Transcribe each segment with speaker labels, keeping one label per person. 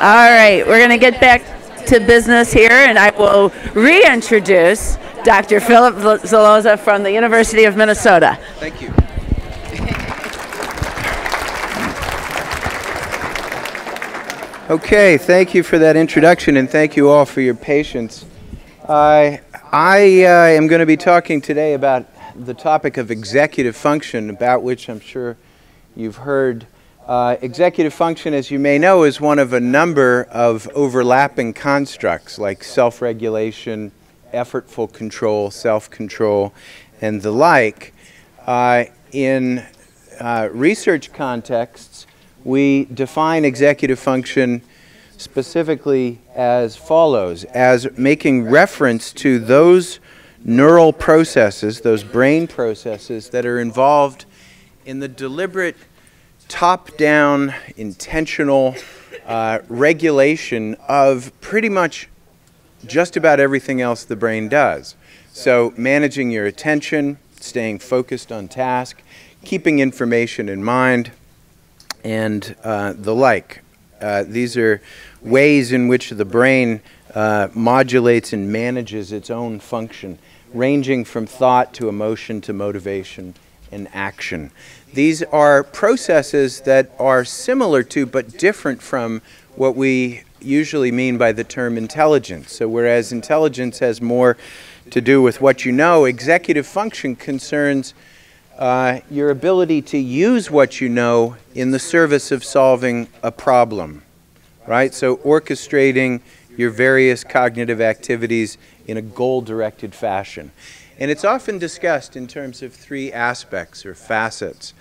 Speaker 1: All right, we're going to get back to business here, and I will reintroduce Dr. Philip Zelazo from the University of Minnesota.
Speaker 2: Thank you. Okay, thank you for that introduction, and thank you all for your patience. I am going to be talking today about the topic of executive function, about which I'm sure you've heard. Executive function, as you may know, is one of a number of overlapping constructs like self-regulation, effortful control, self-control, and the like. In research contexts, we define executive function specifically as follows, as making reference to those neural processes, those brain processes that are involved in the deliberate top-down, intentional regulation of pretty much just about everything else the brain does. So managing your attention, staying focused on task, keeping information in mind, and the like. These are ways in which the brain modulates and manages its own function, ranging from thought to emotion to motivation and action. These are processes that are similar to but different from what we usually mean by the term intelligence. So whereas intelligence has more to do with what you know, executive function concerns your ability to use what you know in the service of solving a problem, right? So orchestrating your various cognitive activities in a goal-directed fashion. And it's often discussed in terms of three aspects or facets.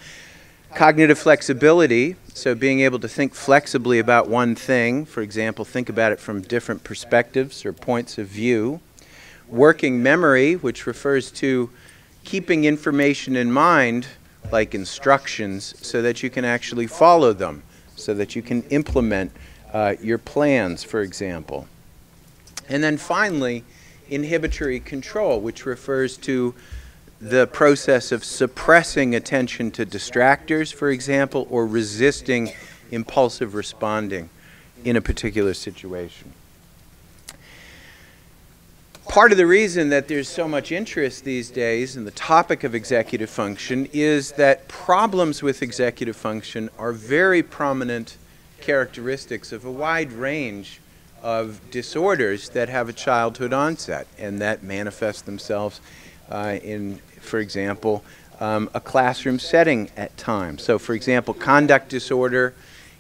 Speaker 2: Cognitive flexibility, so being able to think flexibly about one thing, for example, think about it from different perspectives or points of view. Working memory, which refers to keeping information in mind, like instructions, so that you can actually follow them, so that you can implement your plans, for example. And then finally, inhibitory control, which refers to the process of suppressing attention to distractors, for example, or resisting impulsive responding in a particular situation. Part of the reason that there's so much interest these days in the topic of executive function is that problems with executive function are very prominent characteristics of a wide range of disorders that have a childhood onset and that manifest themselves in, for example, a classroom setting at times. So, for example, conduct disorder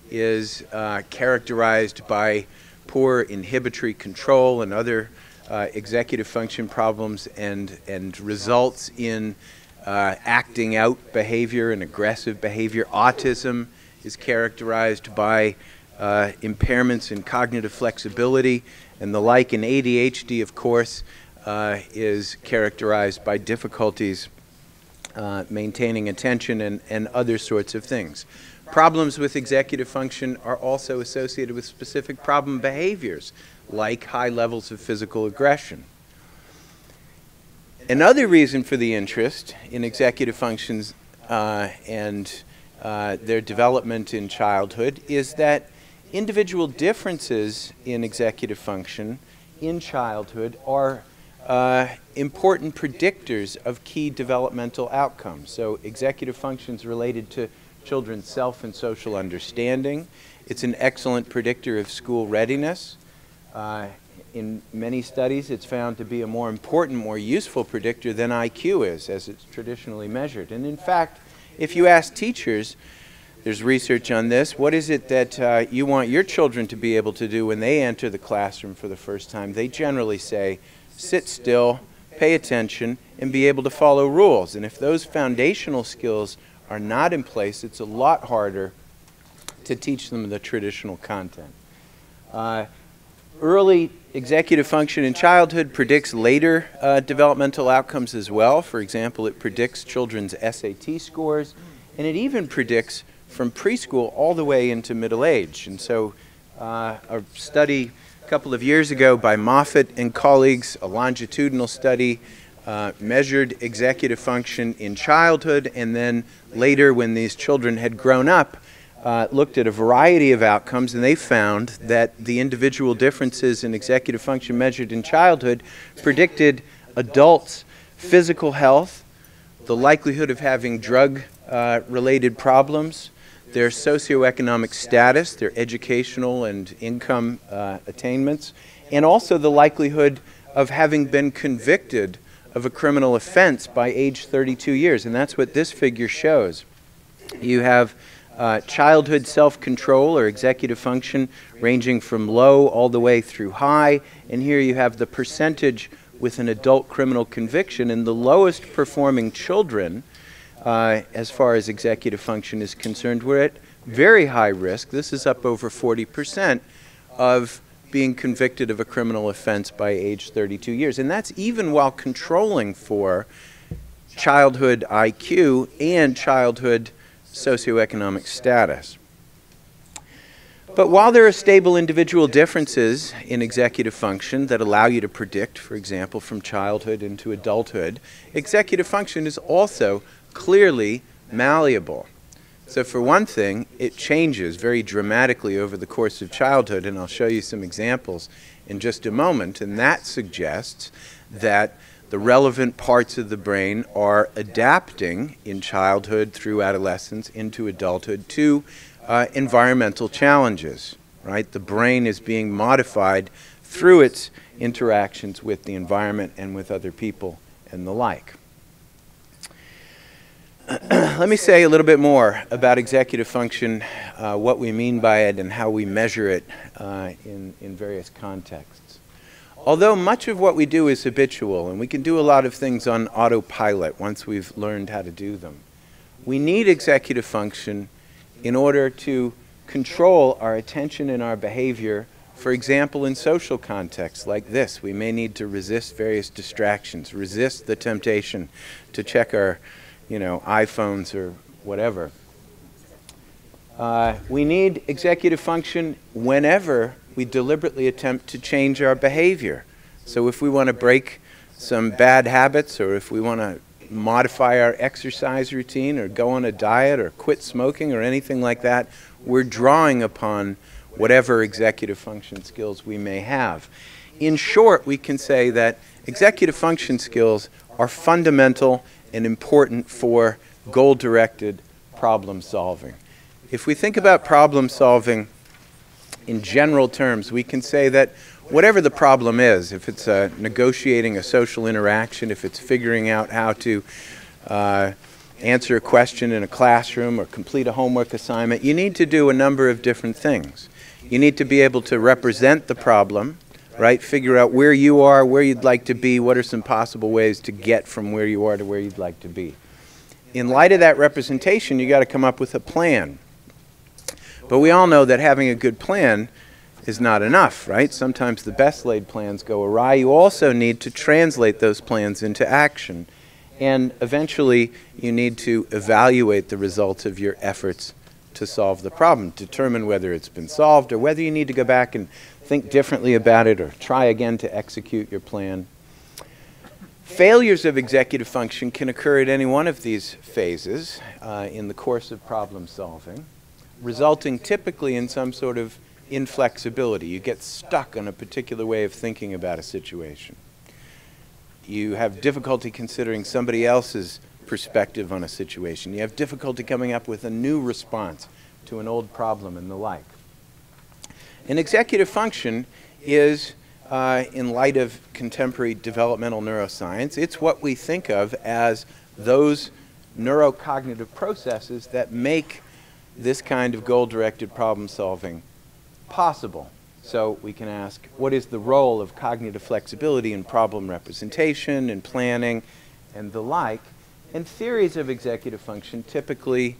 Speaker 2: is characterized by poor inhibitory control and other executive function problems and results in acting out behavior and aggressive behavior. Autism is characterized by impairments in cognitive flexibility and the like, and ADHD, of course, is characterized by difficulties maintaining attention and other sorts of things. Problems with executive function are also associated with specific problem behaviors, like high levels of physical aggression. Another reason for the interest in executive functions and their development in childhood is that individual differences in executive function in childhood are important predictors of key developmental outcomes. So executive functions related to children's self and social understanding. It's an excellent predictor of school readiness. In many studies, it's found to be a more important, more useful predictor than IQ is, as it's traditionally measured. And in fact, if you ask teachers, there's research on this, what is it that you want your children to be able to do when they enter the classroom for the first time? They generally say, sit still, pay attention, and be able to follow rules. And if those foundational skills are not in place, it's a lot harder to teach them the traditional content. Early executive function in childhood predicts later developmental outcomes as well. For example, it predicts children's SAT scores, and it even predicts from preschool all the way into middle age. And so a study a couple of years ago by Moffat and colleagues, a longitudinal study, measured executive function in childhood, and then later when these children had grown up, looked at a variety of outcomes, and they found that the individual differences in executive function measured in childhood predicted adults' physical health, the likelihood of having drug-related problems, their socioeconomic status, their educational and income attainments, and also the likelihood of having been convicted of a criminal offense by age 32 years. And that's what this figure shows. You have childhood self-control or executive function ranging from low all the way through high, and here you have the percentage with an adult criminal conviction, and the lowest performing children as far as executive function is concerned were at very high risk. This is up over 40% of being convicted of a criminal offense by age 32 years, and that's even while controlling for childhood IQ and childhood socioeconomic status. But while there are stable individual differences in executive function that allow you to predict, for example, from childhood into adulthood, executive function is also clearly malleable. So for one thing, it changes very dramatically over the course of childhood, and I'll show you some examples in just a moment, and that suggests that the relevant parts of the brain are adapting in childhood through adolescence into adulthood to environmental challenges, right? The brain is being modified through its interactions with the environment and with other people and the like. Let me say a little bit more about executive function, what we mean by it, and how we measure it in various contexts. Although much of what we do is habitual, and we can do a lot of things on autopilot once we've learned how to do them, we need executive function in order to control our attention and our behavior. For example, in social contexts like this, we may need to resist various distractions, resist the temptation to check our iPhones or whatever. We need executive function whenever we deliberately attempt to change our behavior. So if we want to break some bad habits, or if we want to modify our exercise routine, or go on a diet, or quit smoking, or anything like that, we're drawing upon whatever executive function skills we may have. In short, we can say that executive function skills are fundamental and important for goal-directed problem solving. If we think about problem solving in general terms, we can say that whatever the problem is, if it's negotiating a social interaction, if it's figuring out how to answer a question in a classroom or complete a homework assignment, you need to do a number of different things. You need to be able to represent the problem, right? Figure out where you are, where you'd like to be, what are some possible ways to get from where you are to where you'd like to be. In light of that representation, you got to come up with a plan. But we all know that having a good plan is not enough, right? Sometimes the best laid plans go awry. You also need to translate those plans into action. And eventually, you need to evaluate the results of your efforts to solve the problem, determine whether it's been solved or whether you need to go back and think differently about it or try again to execute your plan. Failures of executive function can occur at any one of these phases in the course of problem solving, resulting typically in some sort of inflexibility. You get stuck on a particular way of thinking about a situation. You have difficulty considering somebody else's perspective on a situation. You have difficulty coming up with a new response to an old problem and the like. And executive function is, in light of contemporary developmental neuroscience, it's what we think of as those neurocognitive processes that make this kind of goal-directed problem solving possible. So we can ask, what is the role of cognitive flexibility in problem representation and planning and the like? And theories of executive function typically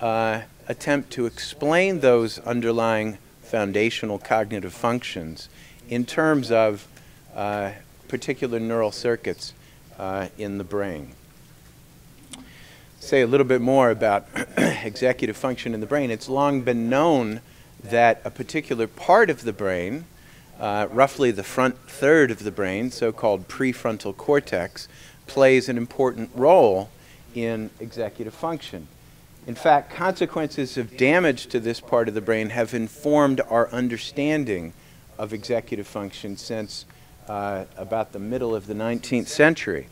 Speaker 2: attempt to explain those underlying foundational cognitive functions in terms of particular neural circuits in the brain. Say a little bit more about executive function in the brain. It's long been known that a particular part of the brain, roughly the front third of the brain, so-called prefrontal cortex, plays an important role in executive function. In fact, consequences of damage to this part of the brain have informed our understanding of executive function since about the middle of the 19th century.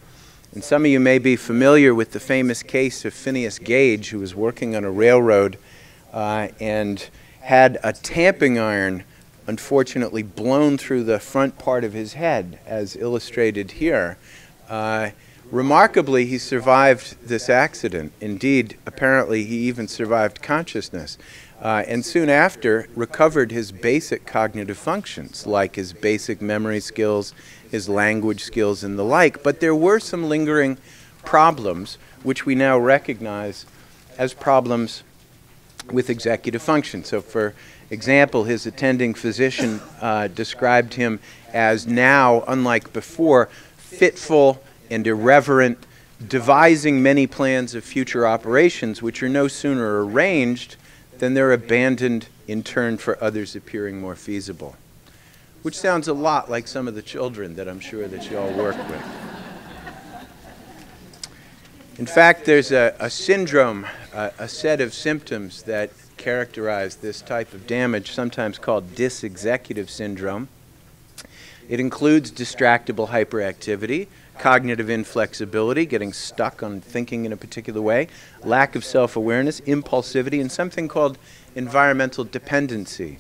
Speaker 2: And some of you may be familiar with the famous case of Phineas Gage, who was working on a railroad and had a tamping iron unfortunately blown through the front part of his head, as illustrated here. Remarkably, he survived this accident. Indeed, apparently he even survived consciousness. And soon after, recovered his basic cognitive functions, like his basic memory skills, his language skills, and the like. But there were some lingering problems, which we now recognize as problems with executive function. So, for example, his attending physician described him as now, unlike before, fitful and irreverent, devising many plans of future operations which are no sooner arranged than they're abandoned in turn for others appearing more feasible. Which sounds a lot like some of the children that I'm sure that you all work with. In fact, there's a syndrome, a set of symptoms that characterize this type of damage, sometimes called dysexecutive syndrome. It includes distractible hyperactivity, cognitive inflexibility, getting stuck on thinking in a particular way, lack of self-awareness, impulsivity, and something called environmental dependency.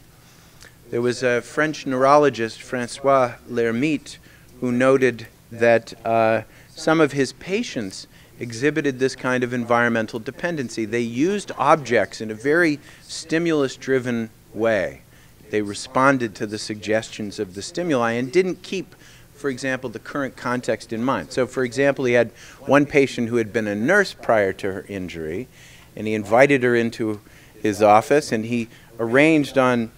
Speaker 2: There was a French neurologist, François L'Hermite, who noted that some of his patients exhibited this kind of environmental dependency. They used objects in a very stimulus-driven way. They responded to the suggestions of the stimuli and didn't keep, for example, the current context in mind. So, for example, he had one patient who had been a nurse prior to her injury, and he invited her into his office, and he arranged on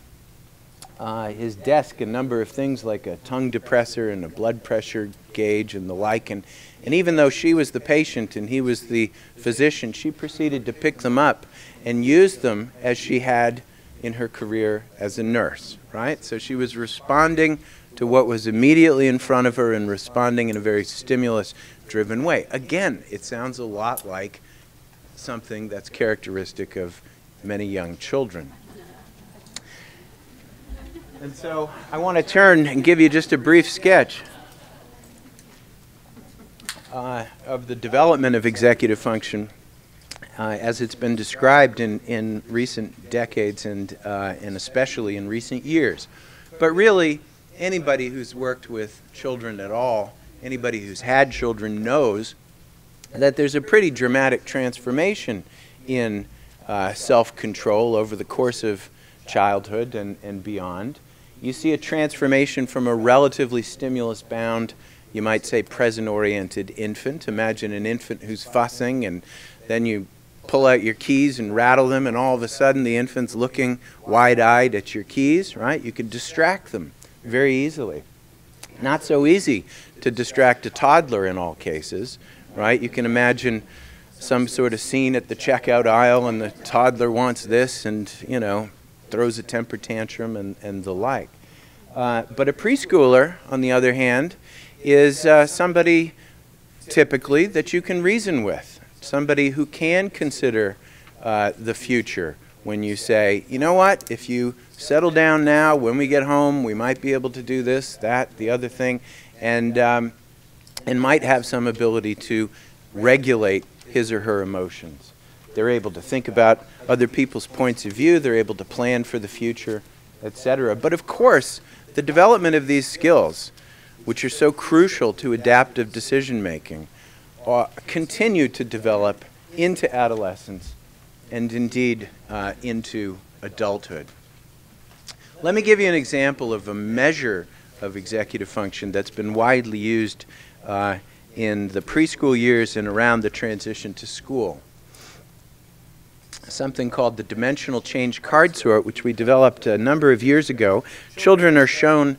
Speaker 2: his desk a number of things like a tongue depressor and a blood pressure gauge and the like. And even though she was the patient and he was the physician, she proceeded to pick them up and use them as she had in her career as a nurse, right? So she was responding to what was immediately in front of her and responding in a very stimulus-driven way. Again, it sounds a lot like something that's characteristic of many young children. And so I want to turn and give you just a brief sketch of the development of executive function as it's been described in recent decades and especially in recent years. But really, anybody who's worked with children at all, anybody who's had children knows that there's a pretty dramatic transformation in self-control over the course of childhood and beyond. You see a transformation from a relatively stimulus-bound, you might say present-oriented infant. Imagine an infant who's fussing, and then you pull out your keys and rattle them, and all of a sudden the infant's looking wide-eyed at your keys, right? You can distract them very easily. Not so easy to distract a toddler in all cases, right? You can imagine some sort of scene at the checkout aisle, and the toddler wants this and, you know, throws a temper tantrum and the like. But a preschooler, on the other hand, is somebody typically that you can reason with, somebody who can consider the future when you say, you know what, if you settle down now, when we get home, we might be able to do this, that, the other thing, and might have some ability to regulate his or her emotions. They're able to think about other people's points of view. They're able to plan for the future, etc. But of course, the development of these skills, which are so crucial to adaptive decision-making, continue to develop into adolescence and indeed into adulthood. Let me give you an example of a measure of executive function that's been widely used in the preschool years and around the transition to school. Something called the dimensional change card sort, which we developed a number of years ago. Children are shown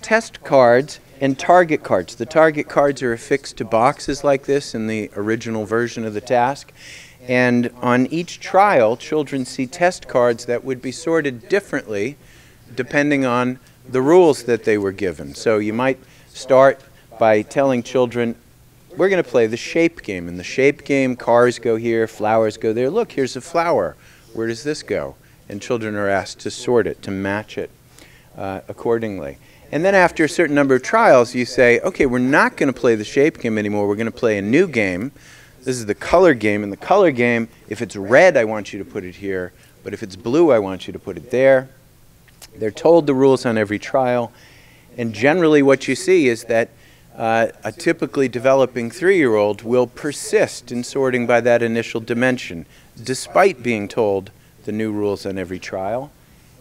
Speaker 2: test cards and target cards. The target cards are affixed to boxes like this in the original version of the task. And on each trial, children see test cards that would be sorted differently depending on the rules that they were given. So you might start by telling children, we're going to play the shape game. In the shape game, cars go here, flowers go there. Look, here's a flower. Where does this go? And children are asked to sort it, to match it accordingly. And then after a certain number of trials, you say, okay, we're not going to play the shape game anymore. We're going to play a new game. This is the color game. In the color game, if it's red, I want you to put it here. But if it's blue, I want you to put it there. They're told the rules on every trial. And generally what you see is that a typically developing 3-year-old will persist in sorting by that initial dimension, despite being told the new rules on every trial,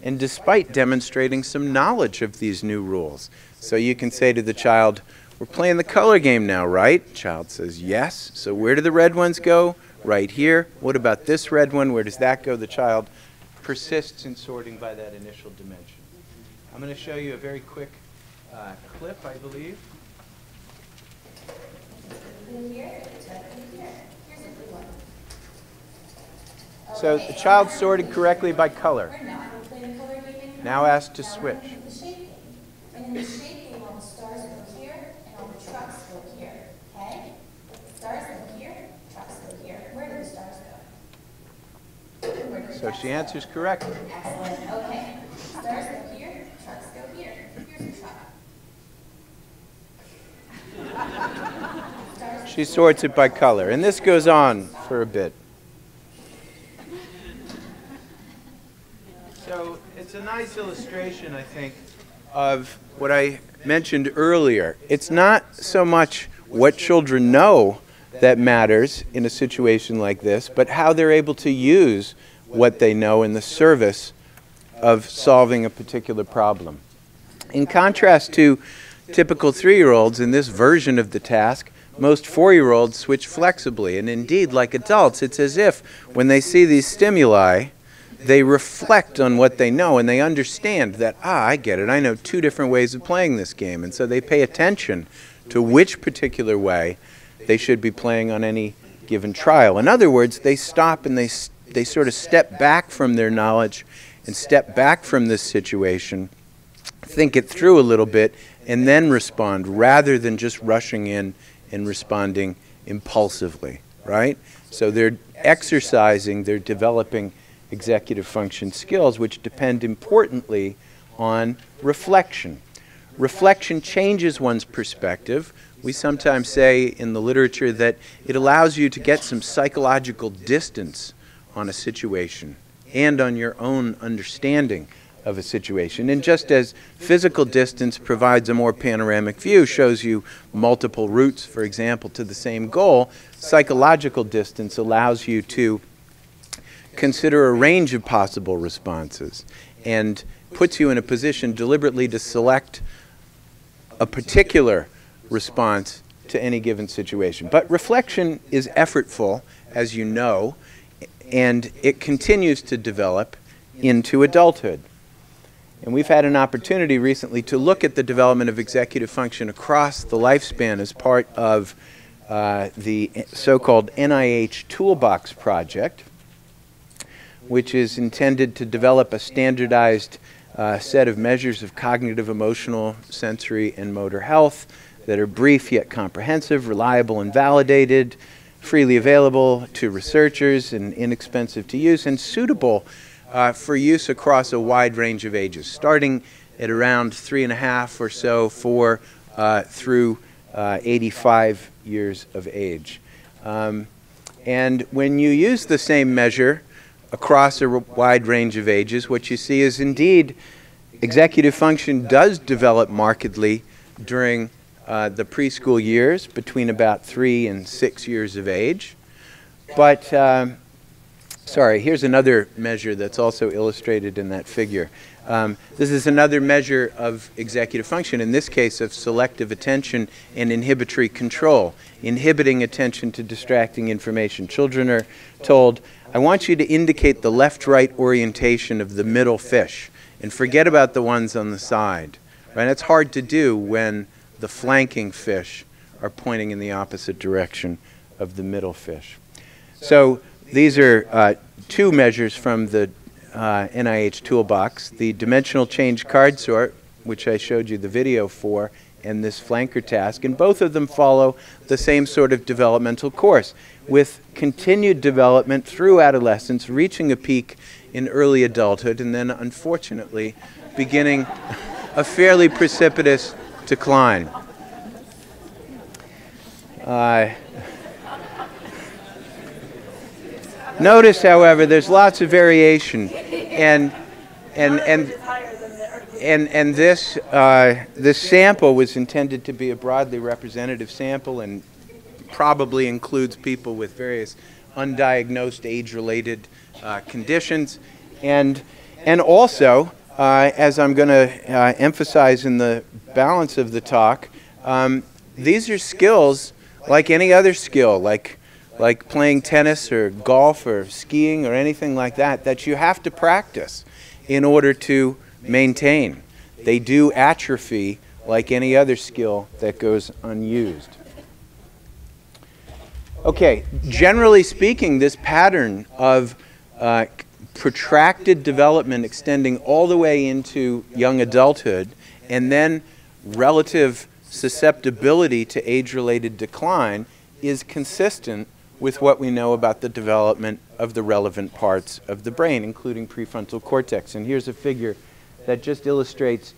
Speaker 2: and despite demonstrating some knowledge of these new rules. So you can say to the child, we're playing the color game now, right? Child says, yes. So where do the red ones go? Right here. What about this red one? Where does that go? The child persists in sorting by that initial dimension. I'm going to show you a very quick clip, I believe. So the child sorted correctly by color. Now asked to switch.
Speaker 3: And in the shape game, all the stars go here and all the trucks go here. Okay? Stars go here, trucks go here. Where do the stars go?
Speaker 2: So she answers correctly.
Speaker 3: Excellent. Okay. Stars go here, trucks go here. Here's a truck.
Speaker 2: She sorts it by color. And this goes on for a bit. So it's a nice illustration, I think, of what I mentioned earlier. It's not so much what children know that matters in a situation like this, but how they're able to use what they know in the service of solving a particular problem. In contrast to typical 3-year-olds in this version of the task, most 4-year-olds switch flexibly. And indeed, like adults, it's as if when they see these stimuli, they reflect on what they know and they understand that, I get it, I know 2 different ways of playing this game. And so they pay attention to which particular way they should be playing on any given trial. In other words, they stop and they sort of step back from their knowledge and step back from this situation, think it through a little bit, and then respond rather than just rushing in and responding impulsively, right? So they're exercising, they're developing executive function skills, which depend importantly on reflection. Reflection changes one's perspective. We sometimes say in the literature that it allows you to get some psychological distance on a situation and on your own understanding of a situation. And just as physical distance provides a more panoramic view, shows you multiple routes, for example, to the same goal, psychological distance allows you to consider a range of possible responses and puts you in a position deliberately to select a particular response to any given situation. But reflection is effortful, as you know, and it continues to develop into adulthood. And we've had an opportunity recently to look at the development of executive function across the lifespan as part of the so-called NIH Toolbox project, which is intended to develop a standardized set of measures of cognitive, emotional, sensory, and motor health that are brief yet comprehensive, reliable and validated, freely available to researchers and inexpensive to use, and suitable for use across a wide range of ages, starting at around 3.5 or so through 85 years of age. And when you use the same measure across a wide range of ages, what you see is indeed executive function does develop markedly during the preschool years, between about 3 and 6 years of age. But, sorry, here's another measure that's also illustrated in that figure. This is another measure of executive function, in this case of selective attention and inhibitory control, inhibiting attention to distracting information. Children are told, I want you to indicate the left-right orientation of the middle fish and forget about the ones on the side. Right? It's hard to do when the flanking fish are pointing in the opposite direction of the middle fish. So these are 2 measures from the NIH Toolbox, the dimensional change card sort, which I showed you the video for, and this flanker task, and both of them follow the same sort of developmental course, with continued development through adolescence, reaching a peak in early adulthood, and then unfortunately beginning a fairly precipitous decline. Notice, however, there's lots of variation, and this this sample was intended to be a broadly representative sample, and probably includes people with various undiagnosed age-related conditions, and also, as I'm going to emphasize in the balance of the talk, these are skills like any other skill, like playing tennis or golf or skiing or anything like that, that you have to practice in order to maintain. They do atrophy like any other skill that goes unused. Okay, generally speaking, this pattern of protracted development extending all the way into young adulthood and then relative susceptibility to age-related decline is consistent with what we know about the development of the relevant parts of the brain, including prefrontal cortex. And here's a figure that just illustrates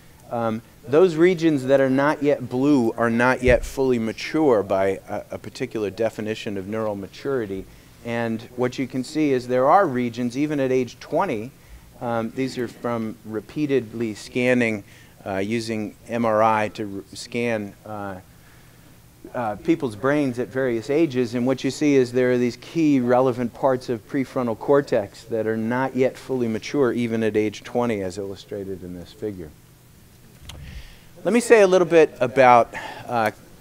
Speaker 2: those regions that are not yet blue are not yet fully mature by a particular definition of neural maturity. And what you can see is there are regions, even at age 20, these are from repeatedly scanning using MRI to scan people's brains at various ages, and what you see is there are these key relevant parts of prefrontal cortex that are not yet fully mature even at age 20, as illustrated in this figure. Let me say a little bit about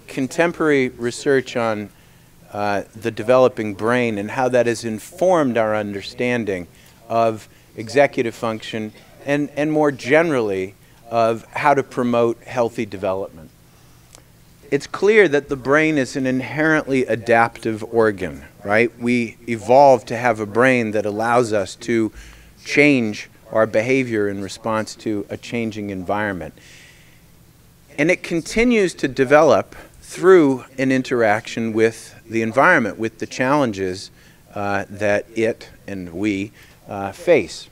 Speaker 2: contemporary research on the developing brain and how that has informed our understanding of executive function and more generally of how to promote healthy development. It's clear that the brain is an inherently adaptive organ, right? We evolved to have a brain that allows us to change our behavior in response to a changing environment. And it continues to develop through an interaction with the environment, with the challenges that it and we face.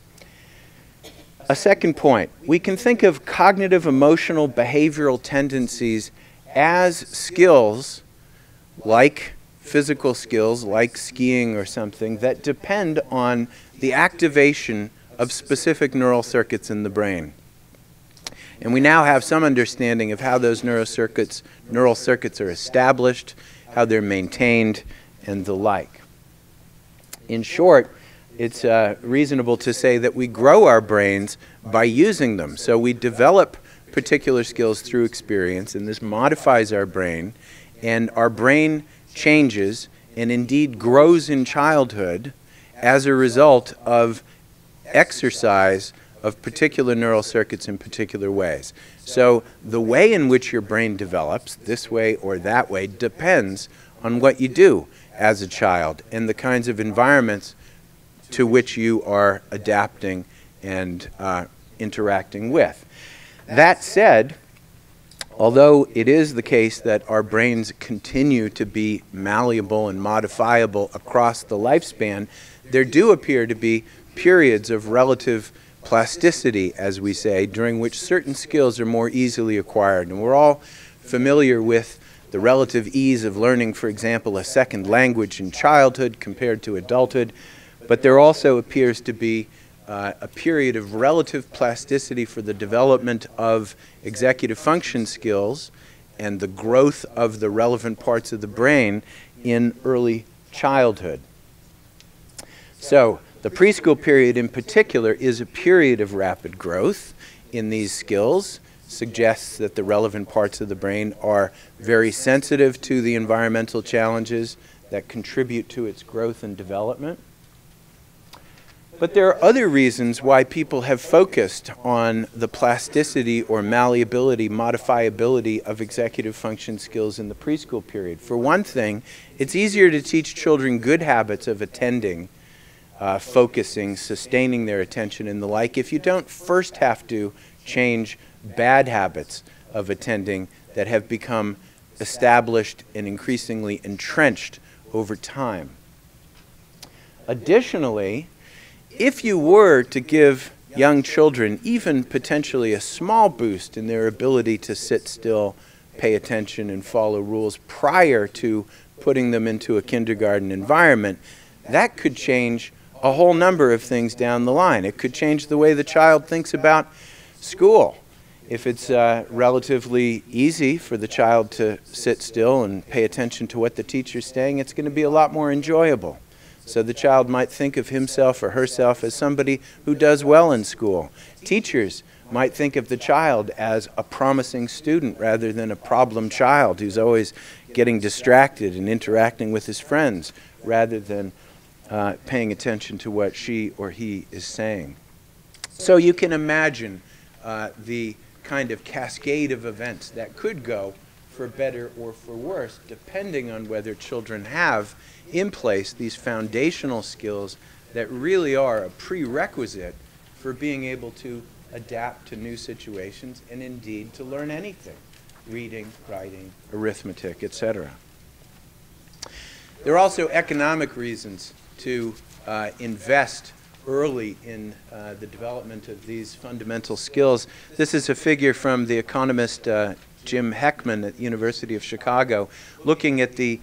Speaker 2: A second point, we can think of cognitive, emotional, behavioral tendencies as skills, like physical skills, like skiing or something, that depend on the activation of specific neural circuits in the brain. And we now have some understanding of how those neural circuits are established, how they're maintained, and the like. In short, it's reasonable to say that we grow our brains by using them. So we develop particular skills through experience, and this modifies our brain, and our brain changes and indeed grows in childhood as a result of exercise of particular neural circuits in particular ways. So the way in which your brain develops, this way or that way, depends on what you do as a child and the kinds of environments to which you are adapting and interacting with. That said, although it is the case that our brains continue to be malleable and modifiable across the lifespan, there do appear to be periods of relative plasticity, as we say, during which certain skills are more easily acquired. And we're all familiar with the relative ease of learning, for example, a second language in childhood compared to adulthood, but there also appears to be a period of relative plasticity for the development of executive function skills and the growth of the relevant parts of the brain in early childhood. So the preschool period in particular is a period of rapid growth in these skills, suggests that the relevant parts of the brain are very sensitive to the environmental challenges that contribute to its growth and development. But there are other reasons why people have focused on the plasticity or malleability, modifiability of executive function skills in the preschool period. For one thing, it's easier to teach children good habits of attending, focusing, sustaining their attention and the like if you don't first have to change bad habits of attending that have become established and increasingly entrenched over time. Additionally, if you were to give young children even potentially a small boost in their ability to sit still, pay attention, and follow rules prior to putting them into a kindergarten environment, that could change a whole number of things down the line. It could change the way the child thinks about school. If it's relatively easy for the child to sit still and pay attention to what the teacher's saying, it's going to be a lot more enjoyable. So the child might think of himself or herself as somebody who does well in school. Teachers might think of the child as a promising student rather than a problem child who's always getting distracted and interacting with his friends rather than paying attention to what she or he is saying. So you can imagine the kind of cascade of events that could go for better or for worse, depending on whether children have in place these foundational skills that really are a prerequisite for being able to adapt to new situations and indeed to learn anything, reading, writing, arithmetic, etc. There are also economic reasons to invest early in the development of these fundamental skills. This is a figure from the economist Jim Heckman at the University of Chicago, looking at the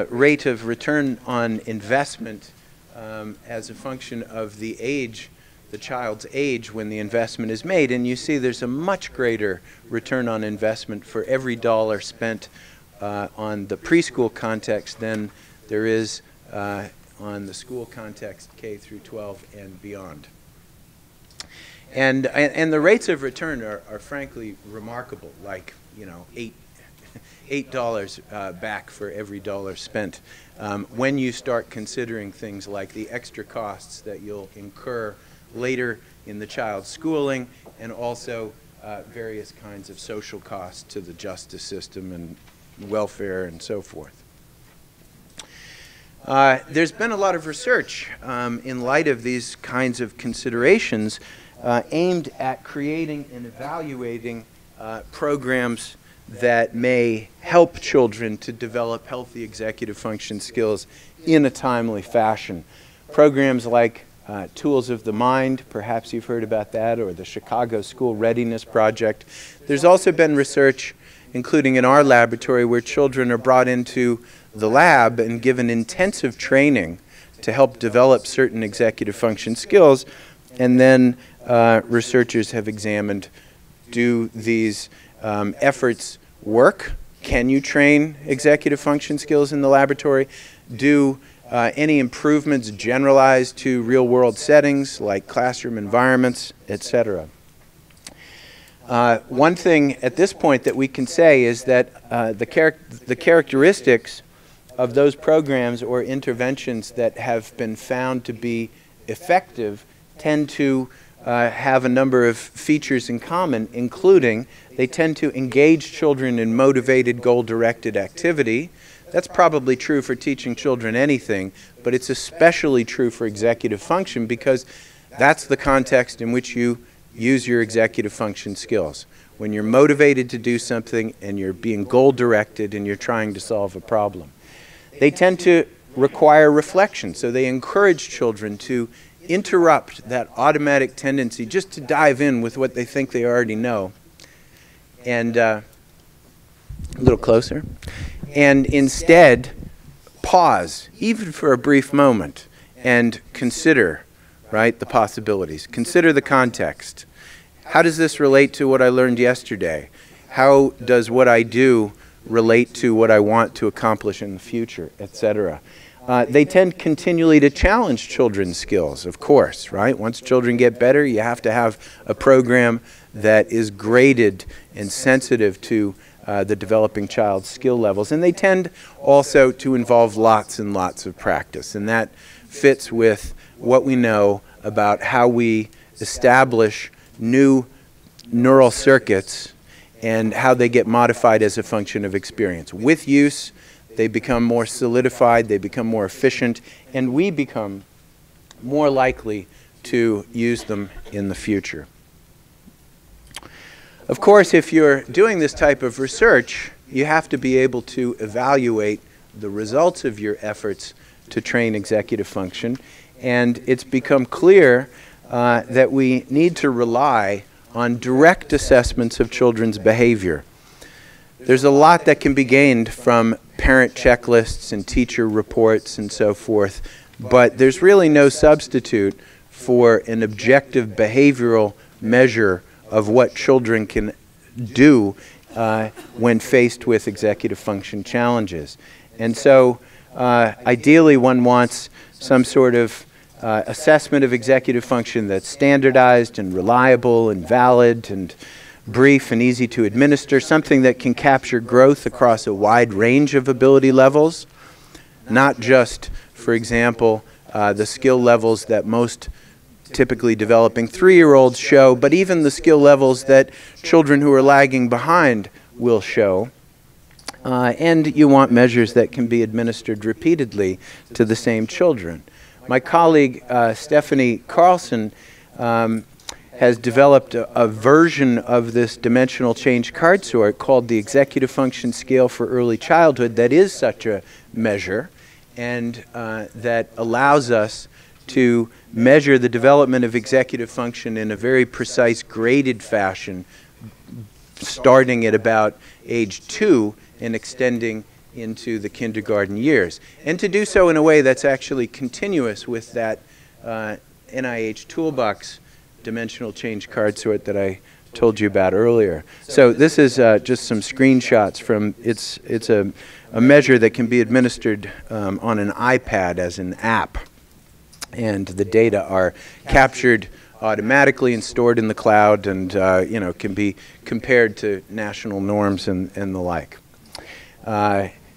Speaker 2: rate of return on investment as a function of the age, the child's age when the investment is made. And you see there's a much greater return on investment for every dollar spent on the preschool context than there is on the school context, K through 12 and beyond. And the rates of return are frankly remarkable, like, you know, $8 back for every dollar spent. When you start considering things like the extra costs that you'll incur later in the child's schooling, and also various kinds of social costs to the justice system and welfare and so forth. There's been a lot of research in light of these kinds of considerations aimed at creating and evaluating programs that may help children to develop healthy executive function skills in a timely fashion. Programs like Tools of the Mind, perhaps you've heard about that, or the Chicago School Readiness Project. There's also been research, including in our laboratory, where children are brought into the lab and given intensive training to help develop certain executive function skills, and then researchers have examined, do these efforts work? Can you train executive function skills in the laboratory? Do any improvements generalize to real-world settings like classroom environments, etc.? One thing at this point that we can say is that the characteristics of those programs or interventions that have been found to be effective tend to have a number of features in common, including they tend to engage children in motivated, goal-directed activity. That's probably true for teaching children anything, but it's especially true for executive function because that's the context in which you use your executive function skills. When you're motivated to do something and you're being goal-directed and you're trying to solve a problem. They tend to require reflection, so they encourage children to interrupt that automatic tendency just to dive in with what they think they already know. And a little closer. And instead, pause, even for a brief moment, and consider, right, the possibilities. Consider the context. How does this relate to what I learned yesterday? How does what I do relate to what I want to accomplish in the future, etc.? They tend continually to challenge children's skills, of course, right? Once children get better, you have to have a program that is graded and sensitive to the developing child's skill levels. And they tend also to involve lots and lots of practice. And that fits with what we know about how we establish new neural circuits and how they get modified as a function of experience. With use, they become more solidified, they become more efficient, and we become more likely to use them in the future. Of course, if you're doing this type of research, you have to be able to evaluate the results of your efforts to train executive function, and it's become clear that we need to rely on direct assessments of children's behavior. There's a lot that can be gained from parent checklists and teacher reports and so forth, but there's really no substitute for an objective behavioral measure of what children can do when faced with executive function challenges. And so ideally one wants some sort of assessment of executive function that's standardized and reliable and valid and brief and easy to administer, something that can capture growth across a wide range of ability levels, not just, for example, the skill levels that most typically developing 3-year-olds show, but even the skill levels that children who are lagging behind will show. And you want measures that can be administered repeatedly to the same children. My colleague Stephanie Carlson has developed a version of this dimensional change card sort called the Executive Function Scale for Early Childhood that is such a measure, and that allows us to measure the development of executive function in a very precise graded fashion, starting at about age 2 and extending into the kindergarten years. And to do so in a way that's actually continuous with that NIH Toolbox dimensional change card sort that I told you about earlier. So this is just some screenshots from, it's a measure that can be administered on an iPad as an app. And the data are captured automatically and stored in the cloud, and can be compared to national norms and the like.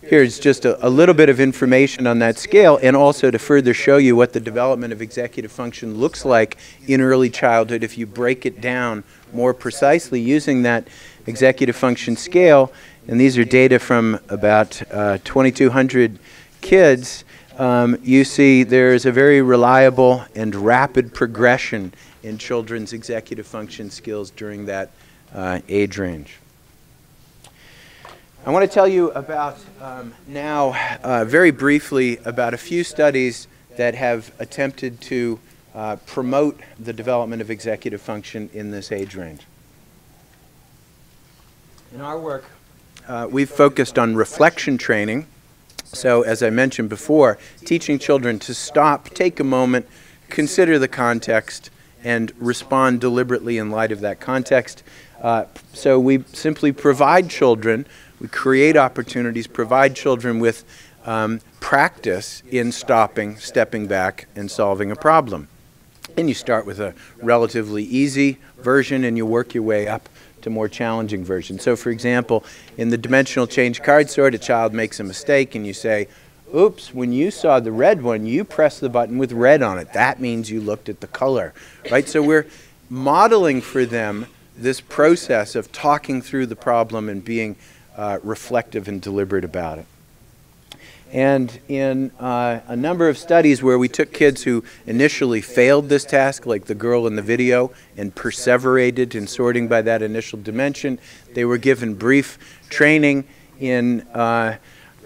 Speaker 2: Here's just a little bit of information on that scale, and also to further show you what the development of executive function looks like in early childhood if you break it down more precisely using that executive function scale. And these are data from about 2,200 kids. You see there's a very reliable and rapid progression in children's executive function skills during that age range. I want to tell you about now, very briefly, about a few studies that have attempted to promote the development of executive function in this age range. In our work, we've focused on reflection training. So, as I mentioned before, teaching children to stop, take a moment, consider the context, and respond deliberately in light of that context. So we simply provide children, we create opportunities, provide children with practice in stopping, stepping back, and solving a problem. And you start with a relatively easy version and you work your way up to more challenging versions. So for example, in the dimensional change card sort, a child makes a mistake and you say, oops, when you saw the red one, you pressed the button with red on it. That means you looked at the color, right? So we're modeling for them this process of talking through the problem and being reflective and deliberate about it. And in a number of studies where we took kids who initially failed this task, like the girl in the video, and perseverated in sorting by that initial dimension, they were given brief training in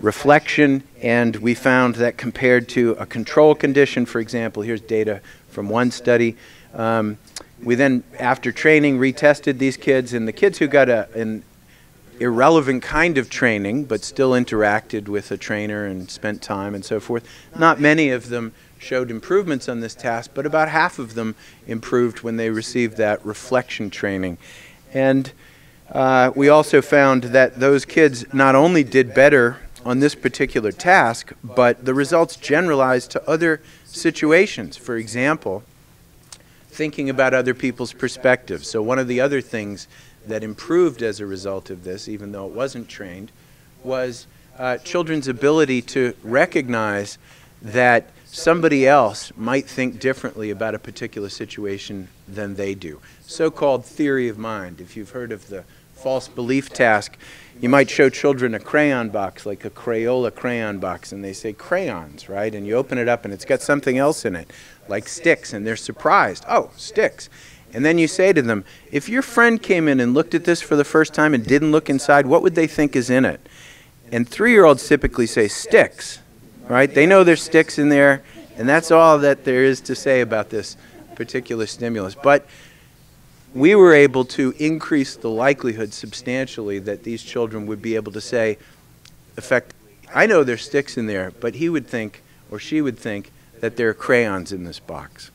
Speaker 2: reflection, and we found that compared to a control condition, for example, here's data from one study, we then, after training, retested these kids, and the kids who got an irrelevant kind of training but still interacted with a trainer and spent time and so forth, not many of them showed improvements on this task, but about half of them improved when they received that reflection training. And we also found that those kids not only did better on this particular task, but the results generalized to other situations. For example, thinking about other people's perspectives. So one of the other things that improved as a result of this, even though it wasn't trained, was children's ability to recognize that somebody else might think differently about a particular situation than they do. So-called theory of mind. If you've heard of the false belief task, you might show children a crayon box, like a Crayola crayon box, and they say crayons, right? And you open it up and it's got something else in it, like sticks, and they're surprised. Oh, sticks. And then you say to them, if your friend came in and looked at this for the first time and didn't look inside, what would they think is in it? And 3-year-olds typically say sticks, right? They know there's sticks in there, and that's all that there is to say about this particular stimulus. But we were able to increase the likelihood substantially that these children would be able to say, I know there's sticks in there, but he would think, or she would think, that there are crayons in this box.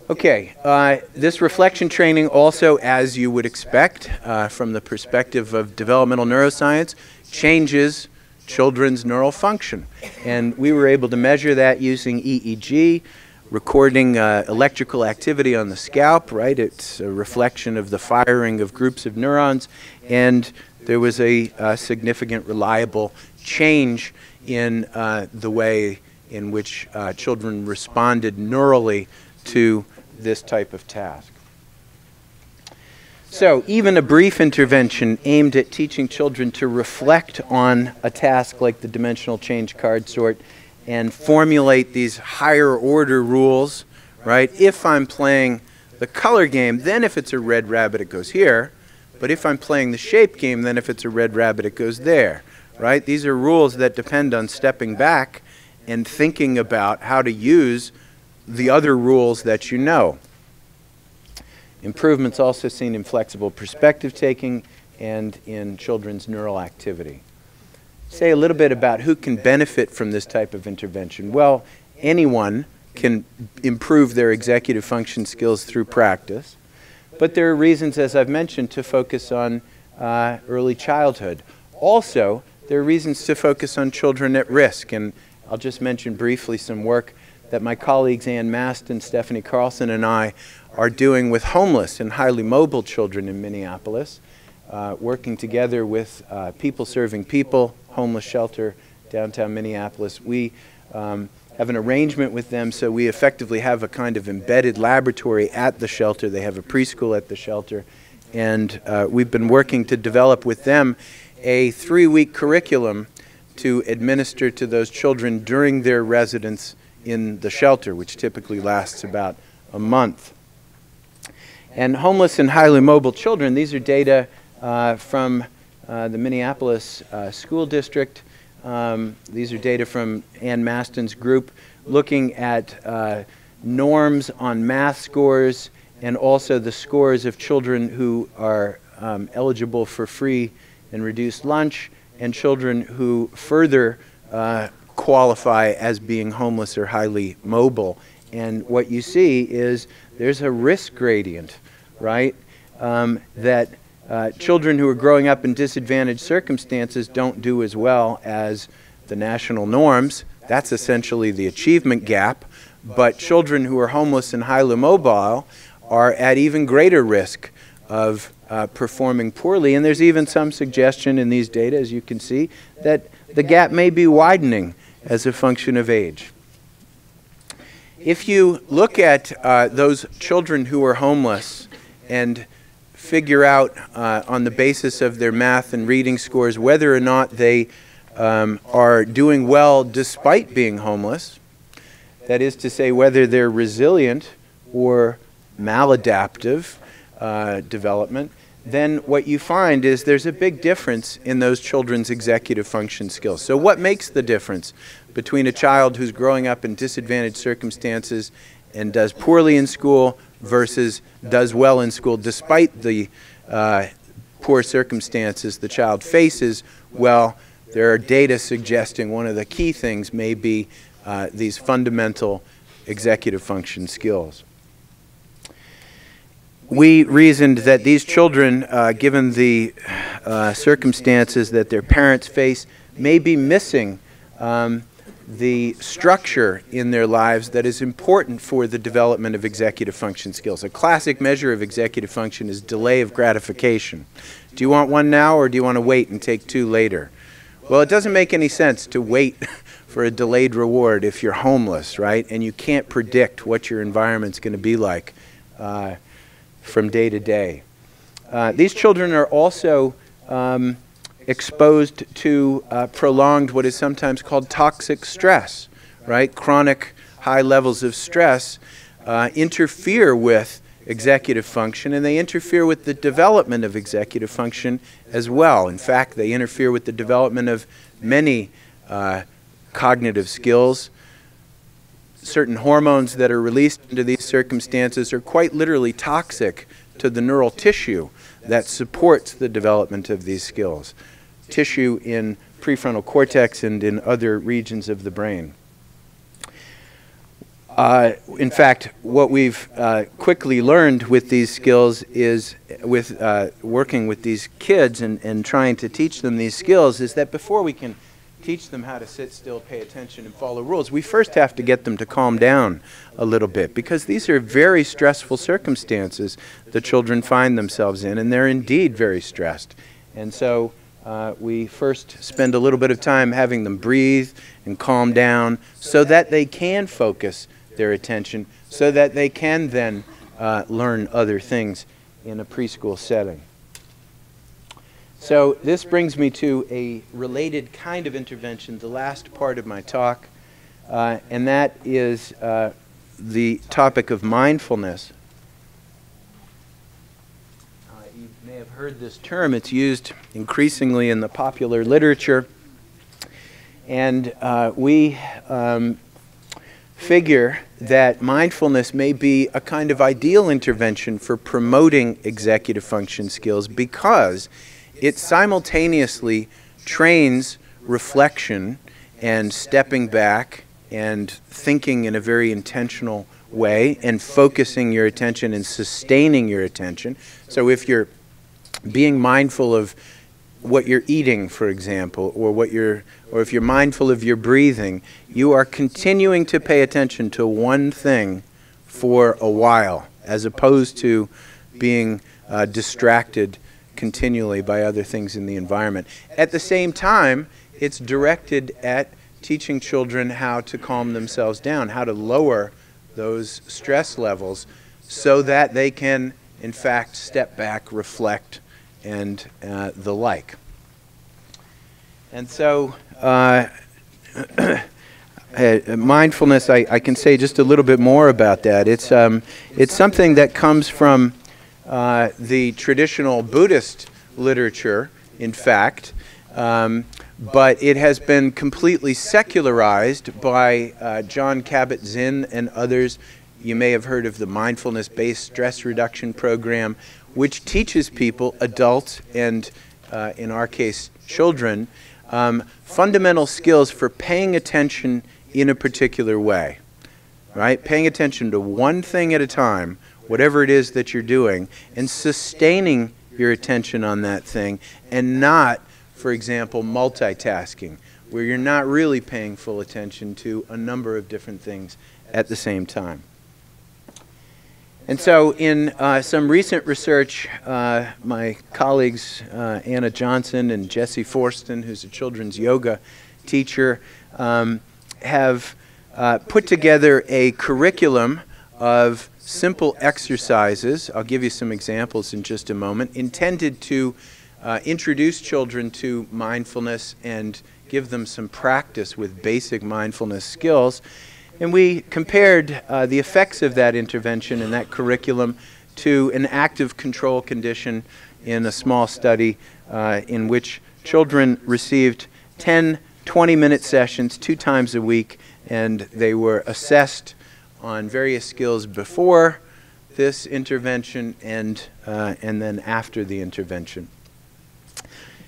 Speaker 2: Okay, this reflection training also, as you would expect from the perspective of developmental neuroscience, changes children's neural function. And we were able to measure that using EEG, recording electrical activity on the scalp, right? It's a reflection of the firing of groups of neurons, and there was a significant, reliable change in the way in which children responded neurally to this type of task. So even a brief intervention aimed at teaching children to reflect on a task like the dimensional change card sort and formulate these higher order rules, right? If I'm playing the color game, then if it's a red rabbit, it goes here. But if I'm playing the shape game, then if it's a red rabbit, it goes there, right? These are rules that depend on stepping back and thinking about how to use the other rules that you know. Improvements also seen in flexible perspective taking and in children's neural activity. Say a little bit about who can benefit from this type of intervention. Well, anyone can improve their executive function skills through practice, but there are reasons, as I've mentioned, to focus on early childhood. Also, there are reasons to focus on children at risk, and I'll just mention briefly some work that my colleagues Ann Maston, Stephanie Carlson, and I are doing with homeless and highly mobile children in Minneapolis, working together with People Serving People, homeless shelter, downtown Minneapolis. We have an arrangement with them so we effectively have a kind of embedded laboratory at the shelter. They have a preschool at the shelter, and we've been working to develop with them a 3-week curriculum to administer to those children during their residence in the shelter, which typically lasts about a month. And homeless and highly mobile children, these are data from the Minneapolis School District. These are data from Ann Maston's group looking at norms on math scores and also the scores of children who are eligible for free and reduced lunch and children who further qualify as being homeless or highly mobile. And what you see is there's a risk gradient, right? That children who are growing up in disadvantaged circumstances don't do as well as the national norms. That's essentially the achievement gap. But children who are homeless and highly mobile are at even greater risk of performing poorly. And there's even some suggestion in these data, as you can see, that the gap may be widening as a function of age. If you look at those children who are homeless and figure out on the basis of their math and reading scores whether or not they are doing well despite being homeless, that is to say whether they're resilient or maladaptive development, then what you find is there's a big difference in those children's executive function skills. So what makes the difference between a child who's growing up in disadvantaged circumstances and does poorly in school versus does well in school despite the poor circumstances the child faces? Well, there are data suggesting one of the key things may be these fundamental executive function skills. We reasoned that these children, given the circumstances that their parents face, may be missing the structure in their lives that is important for the development of executive function skills. A classic measure of executive function is delay of gratification. Do you want one now or do you want to wait and take 2 later? Well, it doesn't make any sense to wait for a delayed reward if you're homeless, right? And you can't predict what your environment's going to be like from day to day. These children are also exposed to prolonged, what is sometimes called toxic stress, right? Chronic high levels of stress interfere with executive function, and they interfere with the development of executive function as well. In fact, they interfere with the development of many cognitive skills. Certain hormones that are released under these circumstances are quite literally toxic to the neural tissue that supports the development of these skills, tissue in prefrontal cortex and in other regions of the brain. In fact, what we've quickly learned with these skills is, with working with these kids and trying to teach them these skills, is that before we can teach them how to sit still, pay attention, and follow rules, we first have to get them to calm down a little bit, because these are very stressful circumstances the children find themselves in, and they're indeed very stressed. And so we first spend a little bit of time having them breathe and calm down so that they can focus their attention, so that they can then learn other things in a preschool setting. So this brings me to a related kind of intervention, the last part of my talk, and that is the topic of mindfulness. You may have heard this term. It's used increasingly in the popular literature, and we figure that mindfulness may be a kind of ideal intervention for promoting executive function skills, because it simultaneously trains reflection and stepping back and thinking in a very intentional way and focusing your attention and sustaining your attention. So if you're being mindful of what you're eating, for example, or if you're mindful of your breathing, you are continuing to pay attention to one thing for a while, as opposed to being distracted continually by other things in the environment. At the same time, it's directed at teaching children how to calm themselves down, how to lower those stress levels so that they can, in fact, step back, reflect, and the like. And so mindfulness, I can say just a little bit more about that. It's something that comes from the traditional Buddhist literature, in fact, but it has been completely secularized by John Kabat-Zinn and others. You may have heard of the mindfulness-based stress reduction program, which teaches people, adults and in our case children, fundamental skills for paying attention in a particular way, right? Paying attention to one thing at a time, whatever it is that you're doing, and sustaining your attention on that thing, and not, for example, multitasking, where you're not really paying full attention to a number of different things at the same time. And so in some recent research, my colleagues Anna Johnson and Jessie Forston, who's a children's yoga teacher, have put together a curriculum of simple exercises. I'll give you some examples in just a moment, intended to introduce children to mindfulness and give them some practice with basic mindfulness skills. And we compared the effects of that intervention and that curriculum to an active control condition in a small study in which children received 10 20-minute sessions 2 times a week, and they were assessed on various skills before this intervention and then after the intervention.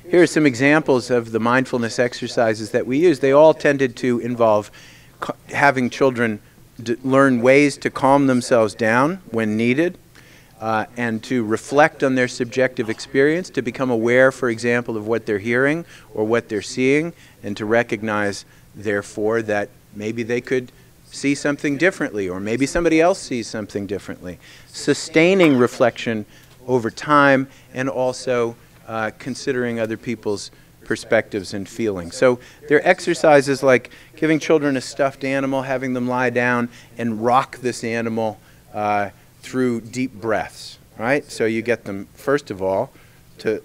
Speaker 2: Here are some examples of the mindfulness exercises that we use. They all tended to involve having children learn ways to calm themselves down when needed, and to reflect on their subjective experience, to become aware, for example, of what they're hearing or what they're seeing, and to recognize, therefore, that maybe they could see something differently, or maybe somebody else sees something differently. Sustaining reflection over time, and also considering other people's perspectives and feelings. So there are exercises like giving children a stuffed animal, having them lie down and rock this animal through deep breaths, right? So you get them, first of all, to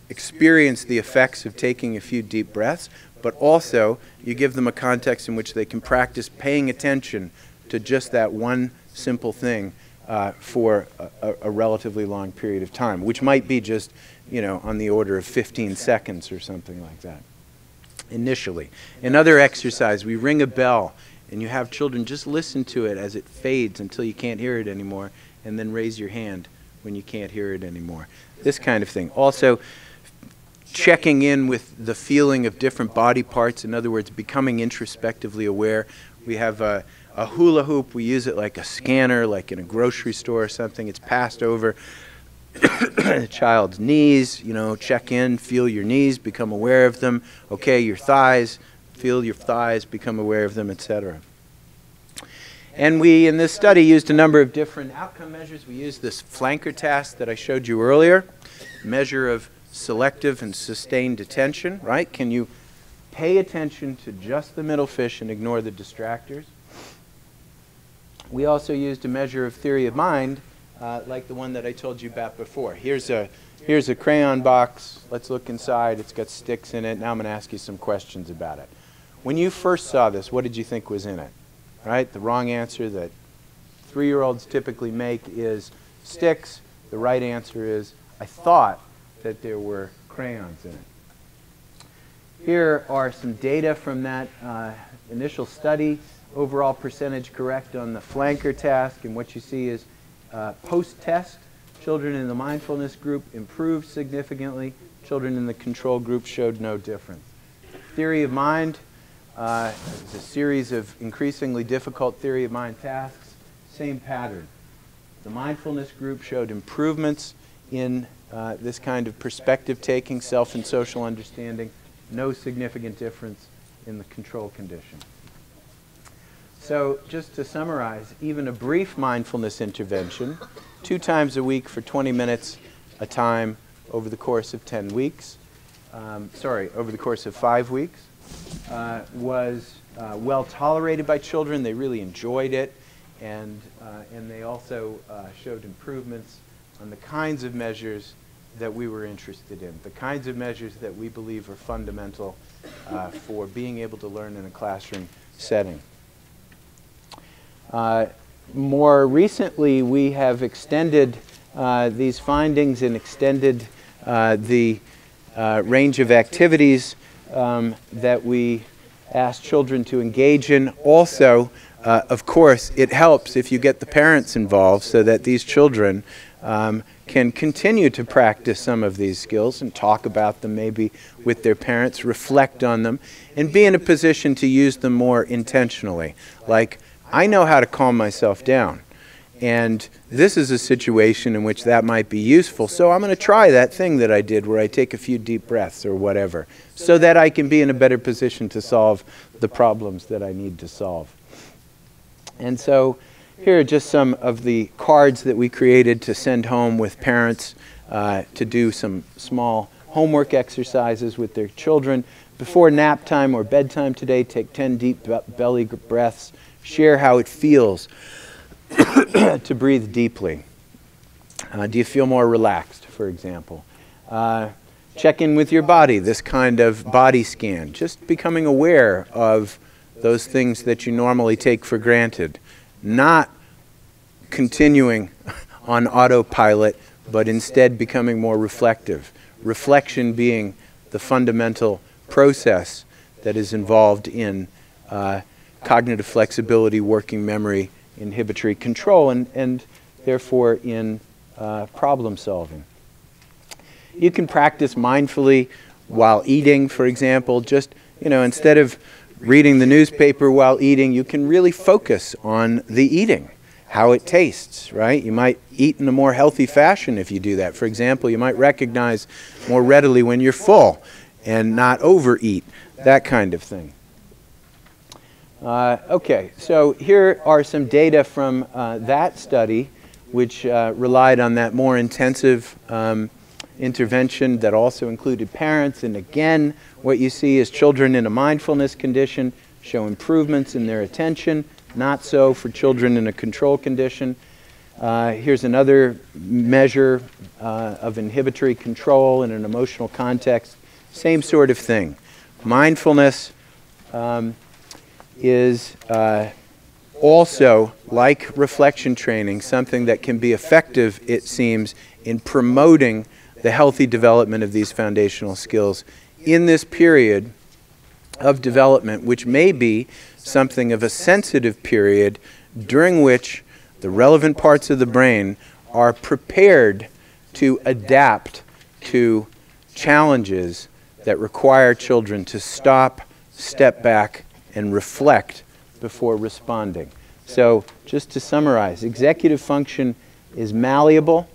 Speaker 2: experience the effects of taking a few deep breaths, but also you give them a context in which they can practice paying attention to just that one simple thing for a relatively long period of time, which might be just, you know, on the order of 15 seconds or something like that initially. Another exercise, we ring a bell, and you have children just listen to it as it fades until you can't hear it anymore, and then raise your hand when you can't hear it anymore. This kind of thing. Also, checking in with the feeling of different body parts, in other words, becoming introspectively aware. We have a hula hoop. We use it like a scanner, like in a grocery store or something. It's passed over the child's knees, you know, check in, feel your knees, become aware of them. Okay, your thighs, feel your thighs, become aware of them, etc. And we, in this study, used a number of different outcome measures. We used this flanker task that I showed you earlier, measure of selective and sustained attention, right? Can you pay attention to just the middle fish and ignore the distractors? We also used a measure of theory of mind, like the one that I told you about before. Here's a crayon box. Let's look inside. It's got sticks in it. Now I'm going to ask you some questions about it. When you first saw this, what did you think was in it? Right? The wrong answer that 3-year-olds typically make is sticks. The right answer is, I thought that there were crayons in it. Here are some data from that initial study. Overall percentage correct on the flanker task, and what you see is post-test, children in the mindfulness group improved significantly. Children in the control group showed no difference. Theory of mind is a series of increasingly difficult theory of mind tasks. Same pattern. The mindfulness group showed improvements in this kind of perspective taking, self and social understanding. No significant difference in the control condition. So just to summarize, even a brief mindfulness intervention, 2 times a week for 20 minutes a time over the course of 10 weeks, over the course of 5 weeks, was well tolerated by children. They really enjoyed it, and they also showed improvements on the kinds of measures that we were interested in, the kinds of measures that we believe are fundamental for being able to learn in a classroom setting. More recently, we have extended these findings and extended the range of activities that we ask children to engage in. Also, of course, it helps if you get the parents involved so that these children can continue to practice some of these skills and talk about them maybe with their parents, reflect on them, and be in a position to use them more intentionally. Like, I know how to calm myself down, and this is a situation in which that might be useful, so I'm going to try that thing that I did where I take a few deep breaths or whatever, so that I can be in a better position to solve the problems that I need to solve. And so here are just some of the cards that we created to send home with parents to do some small homework exercises with their children. Before nap time or bedtime today, take 10 deep belly breaths. Share how it feels to breathe deeply. Do you feel more relaxed, for example? Check in with your body, this kind of body scan. Just becoming aware of those things that you normally take for granted. Not continuing on autopilot, but instead becoming more reflective. Reflection being the fundamental process that is involved in cognitive flexibility, working memory, inhibitory control, and therefore in problem solving. You can practice mindfully while eating, for example. Just, instead of reading the newspaper while eating, you can really focus on the eating, how it tastes, right? You might eat in a more healthy fashion if you do that. For example, you might recognize more readily when you're full and not overeat, that kind of thing. Okay, so here are some data from that study, which relied on that more intensive intervention that also included parents. And again, what you see is children in a mindfulness condition show improvements in their attention, not so for children in a control condition. Here's another measure of inhibitory control in an emotional context. Same sort of thing. Mindfulness is also, like reflection training, something that can be effective, it seems, in promoting the healthy development of these foundational skills in this period of development, which may be something of a sensitive period during which the relevant parts of the brain are prepared to adapt to challenges that require children to stop, step back, and reflect before responding. So, just to summarize, executive function is malleable,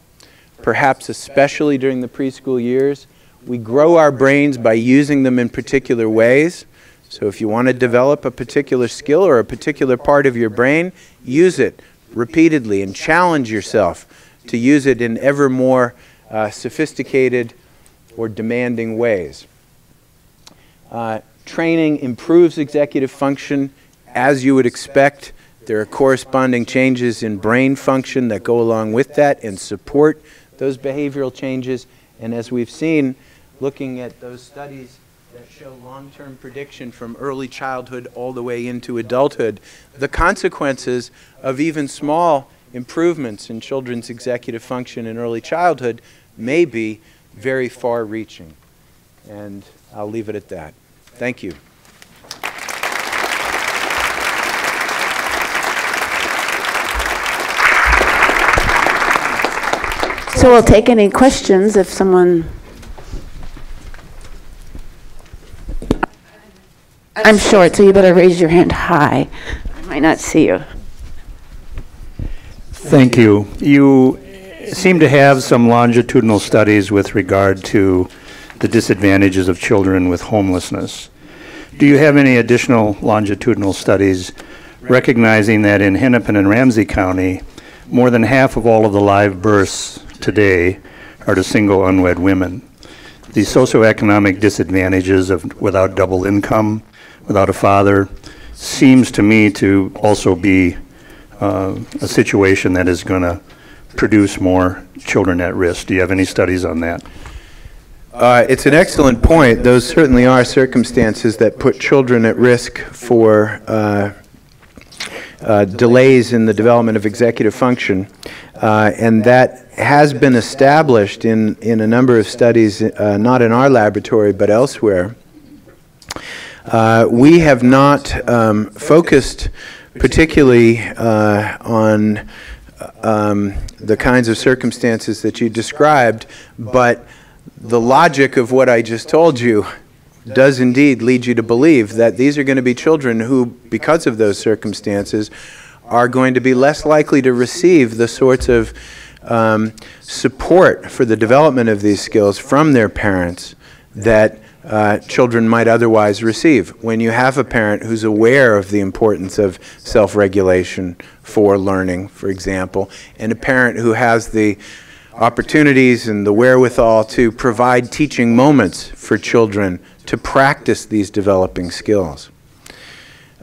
Speaker 2: perhaps especially during the preschool years. We grow our brains by using them in particular ways. So if you want to develop a particular skill or a particular part of your brain, use it repeatedly and challenge yourself to use it in ever more sophisticated or demanding ways. Training improves executive function as you would expect. There are corresponding changes in brain function that go along with that and support those behavioral changes. And as we've seen, looking at those studies that show long-term prediction from early childhood all the way into adulthood, the consequences of even small improvements in children's executive function in early childhood may be very far-reaching. And I'll leave it at that. Thank you.
Speaker 1: So we'll take any questions if someone... I'm short, so you better raise your hand high. I might not see you.
Speaker 4: Thank you. You seem to have some longitudinal studies with regard to the disadvantages of children with homelessness. Do you have any additional longitudinal studies recognizing that in Hennepin and Ramsey County, more than half of all of the live births today are to single unwed women? The socioeconomic disadvantages of without double income, without a father, seems to me to also be a situation that is going to produce more children at risk. Do you have any studies on that?
Speaker 2: It's an excellent point. Those certainly are circumstances that put children at risk for delays in the development of executive function. And that has been established in a number of studies, not in our laboratory, but elsewhere. We have not focused particularly on the kinds of circumstances that you described, but the logic of what I just told you does indeed lead you to believe that these are going to be children who, because of those circumstances, are going to be less likely to receive the sorts of support for the development of these skills from their parents that children might otherwise receive. When you have a parent who's aware of the importance of self-regulation for learning, for example, and a parent who has the opportunities and the wherewithal to provide teaching moments for children to practice these developing skills.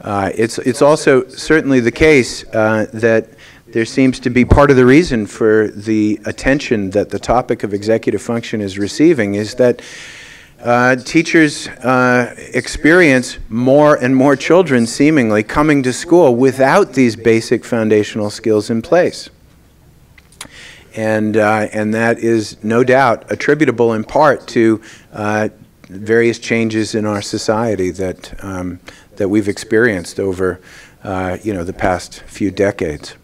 Speaker 2: It's also certainly the case that there seems to be part of the reason for the attention that the topic of executive function is receiving is that teachers experience more and more children seemingly coming to school without these basic foundational skills in place. And that is no doubt attributable in part to various changes in our society that, that we've experienced over the past few decades.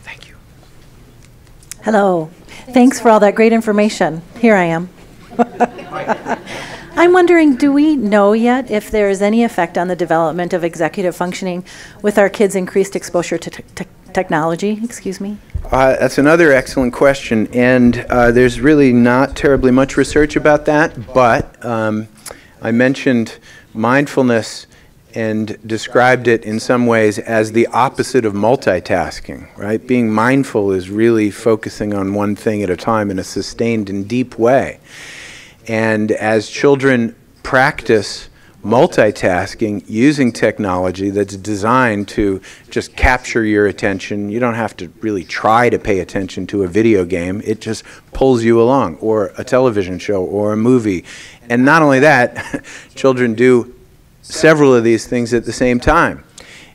Speaker 2: Thank you.
Speaker 5: Hello. Thanks for all that great information. Here I am. I'm wondering, do we know yet if there is any effect on the development of executive functioning with our kids' increased exposure to technology? Excuse me.
Speaker 2: That's another excellent question, and there's really not terribly much research about that, but I mentioned mindfulness and described it in some ways as the opposite of multitasking, right? Being mindful is really focusing on one thing at a time in a sustained and deep way. And as children practice multitasking using technology that's designed to just capture your attention. You don't have to really try to pay attention to a video game. It just pulls you along, or a television show or a movie. And not only that, children do several of these things at the same time.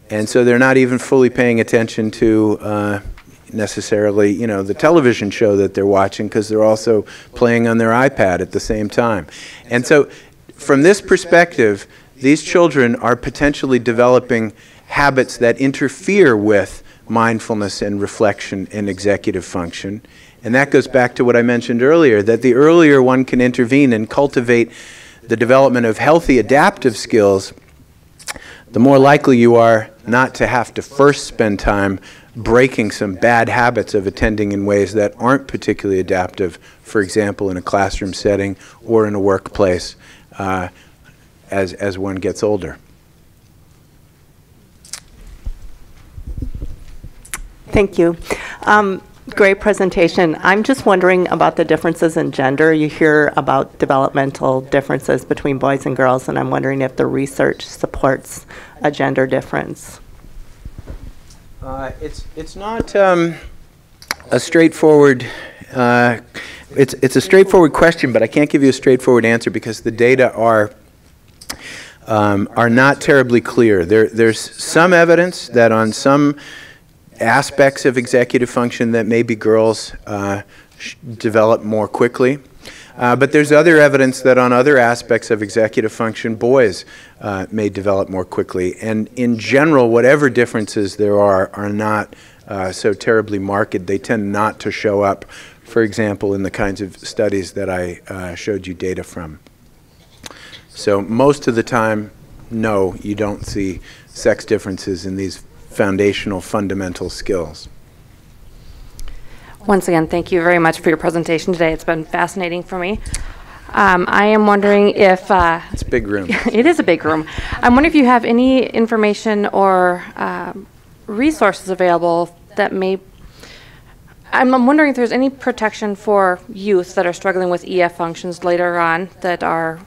Speaker 2: And so they're not even fully paying attention to necessarily, you know, the television show that they're watching, because they're also playing on their iPad at the same time. And so from this perspective, these children are potentially developing habits that interfere with mindfulness and reflection and executive function. And that goes back to what I mentioned earlier, that the earlier one can intervene and cultivate the development of healthy adaptive skills, the more likely you are not to have to first spend time breaking some bad habits of attending in ways that aren't particularly adaptive, for example, in a classroom setting or in a workplace as one gets older.
Speaker 6: Thank you. Great presentation. I'm just wondering about the differences in gender. You hear about developmental differences between boys and girls, and I'm wondering if the research supports a gender difference.
Speaker 2: It's not a straightforward. It's a straightforward question, but I can't give you a straightforward answer because the data are not terribly clear. There's some evidence that on some aspects of executive function that maybe girls develop more quickly. But there's other evidence that on other aspects of executive function, boys may develop more quickly. And in general, whatever differences there are not so terribly marked. They tend not to show up, for example, in the kinds of studies that I showed you data from. So most of the time, no, you don't see sex differences in these foundational, fundamental skills.
Speaker 7: Once again, thank you very much for your presentation today. It's been fascinating for me. I am wondering if...
Speaker 2: it's a big room.
Speaker 7: It is a big room. I'm wondering if you have any information or resources available that may... I'm wondering if there's any protection for youth that are struggling with EF functions later on that are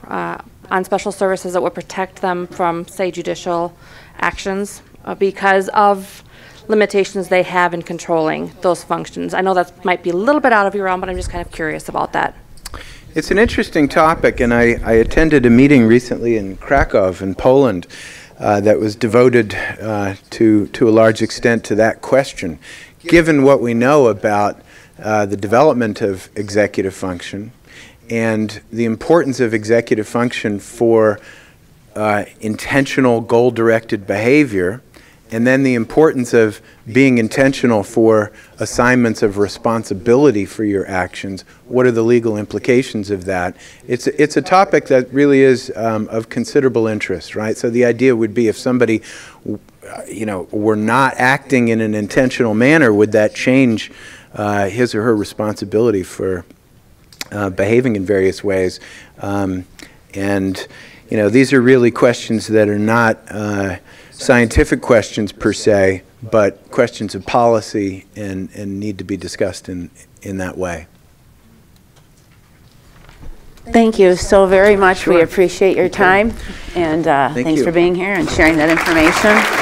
Speaker 7: on special services that would protect them from, say, judicial actions because of limitations they have in controlling those functions. I know that might be a little bit out of your realm, but I'm just kind of curious about that.
Speaker 2: It's an interesting topic, and I attended a meeting recently in Krakow in Poland that was devoted to a large extent to that question. Given what we know about the development of executive function and the importance of executive function for intentional goal-directed behavior, and then the importance of being intentional for assignments of responsibility for your actions. What are the legal implications of that? It's a topic that really is of considerable interest, right? So the idea would be if somebody, were not acting in an intentional manner, would that change his or her responsibility for behaving in various ways? These are really questions that are not scientific questions per se, but questions of policy and need to be discussed in that way.
Speaker 1: Thank you so very much.
Speaker 2: Sure.
Speaker 1: We appreciate your time, and thanks for being here and sharing that information.